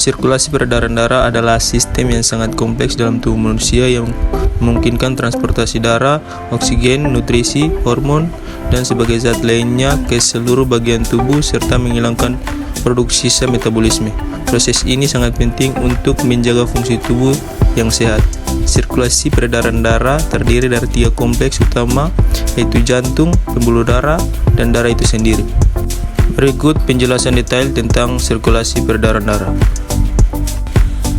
Sirkulasi peredaran darah adalah sistem yang sangat kompleks dalam tubuh manusia yang memungkinkan transportasi darah, oksigen, nutrisi, hormon, dan sebagai zat lainnya ke seluruh bagian tubuh serta menghilangkan produksi sisa metabolisme. Proses ini sangat penting untuk menjaga fungsi tubuh yang sehat. Sirkulasi peredaran darah terdiri dari 3 kompleks utama, yaitu jantung, pembuluh darah, dan darah itu sendiri. Berikut penjelasan detail tentang sirkulasi peredaran darah.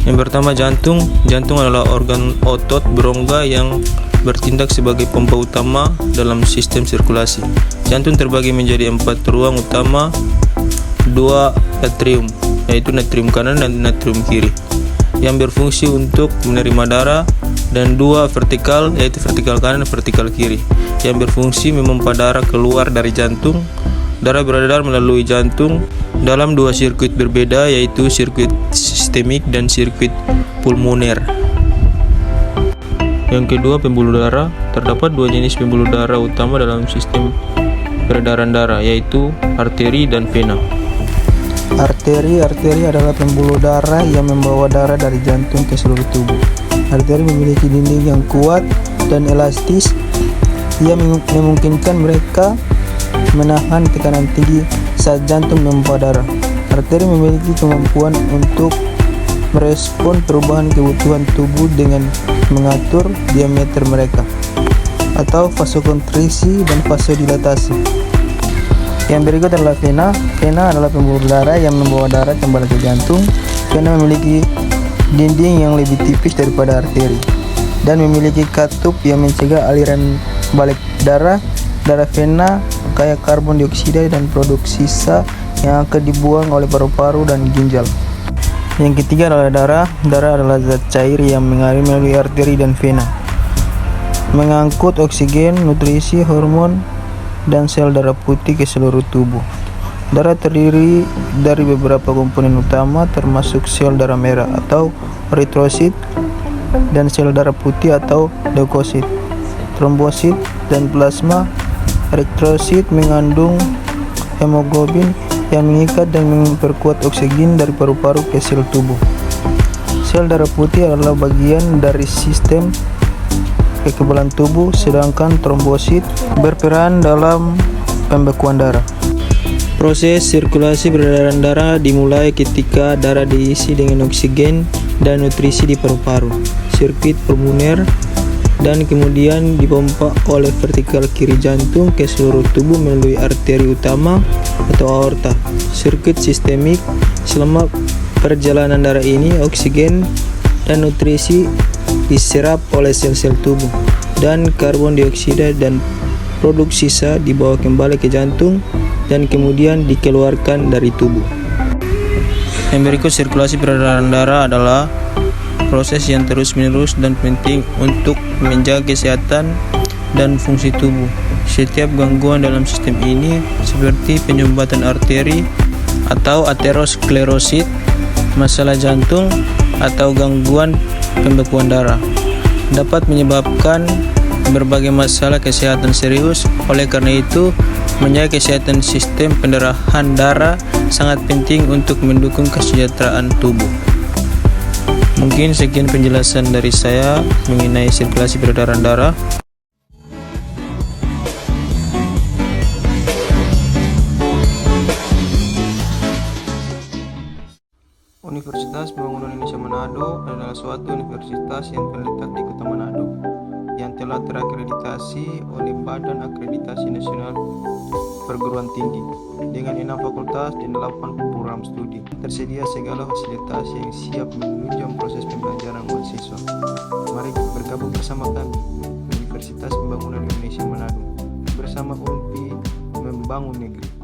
Yang pertama, jantung. Jantung adalah organ otot berongga yang bertindak sebagai pompa utama dalam sistem sirkulasi. Jantung terbagi menjadi 4 ruang utama, 2 atrium, yaitu natrium kanan dan natrium kiri, yang berfungsi untuk menerima darah, dan 2 vertikal, yaitu vertikal kanan dan vertikal kiri, yang berfungsi memompa darah keluar dari jantung. Darah beredar melalui jantung dalam 2 sirkuit berbeda, yaitu sirkuit sistemik dan sirkuit pulmoner. Yang kedua, pembuluh darah. Terdapat 2 jenis pembuluh darah utama dalam sistem peredaran darah, yaitu arteri dan vena. Arteri adalah pembuluh darah yang membawa darah dari jantung ke seluruh tubuh. Arteri memiliki dinding yang kuat dan elastis yang memungkinkan mereka menahan tekanan tinggi saat jantung memompa darah. Arteri memiliki kemampuan untuk merespon perubahan kebutuhan tubuh dengan mengatur diameter mereka, atau vasokonstriksi dan vasodilatasi. Yang berikut adalah vena. Vena adalah pembuluh darah yang membawa darah kembali ke jantung. Vena memiliki dinding yang lebih tipis daripada arteri dan memiliki katup yang mencegah aliran balik darah. Darah vena kaya karbon dioksida dan produksi sisa yang akan dibuang oleh paru-paru dan ginjal. Yang ketiga adalah darah. Darah adalah zat cair yang mengalir melalui arteri dan vena, mengangkut oksigen, nutrisi, hormon, dan sel darah putih ke seluruh tubuh. Darah terdiri dari beberapa komponen utama, termasuk sel darah merah atau eritrosit dan sel darah putih atau leukosit, trombosit, dan plasma. Eritrosit mengandung hemoglobin yang mengikat dan memperkuat oksigen dari paru-paru ke sel tubuh. Sel darah putih adalah bagian dari sistem kekebalan tubuh, sedangkan trombosit berperan dalam pembekuan darah. Proses sirkulasi peredaran darah dimulai ketika darah diisi dengan oksigen dan nutrisi di paru-paru, sirkuit pulmoner, dan kemudian dipompa oleh vertikal kiri jantung ke seluruh tubuh melalui arteri utama atau aorta, sirkuit sistemik. Selama perjalanan darah ini, oksigen dan nutrisi diserap oleh sel-sel tubuh, dan karbon dioksida dan produk sisa dibawa kembali ke jantung dan kemudian dikeluarkan dari tubuh. Yang berikut, sirkulasi peredaran darah adalah proses yang terus-menerus dan penting untuk menjaga kesehatan dan fungsi tubuh. Setiap gangguan dalam sistem ini, seperti penyumbatan arteri atau aterosklerosis, masalah jantung, atau gangguan pembekuan darah, dapat menyebabkan berbagai masalah kesehatan serius. Oleh karena itu, menjaga kesehatan sistem pendarahan darah sangat penting untuk mendukung kesejahteraan tubuh. Mungkin sekian penjelasan dari saya mengenai sirkulasi peredaran darah. Universitas Pembangunan Indonesia Manado adalah suatu universitas yang terletak di Kota Manado, yang telah terakreditasi oleh Badan Akreditasi Nasional Perguruan Tinggi dengan 6 fakultas dan 8 program studi. Tersedia segala fasilitas yang siap menunjang proses pembelajaran mahasiswa. Mari bergabung bersama kami, Universitas Pembangunan Indonesia Manado, bersama UNPI membangun negeri.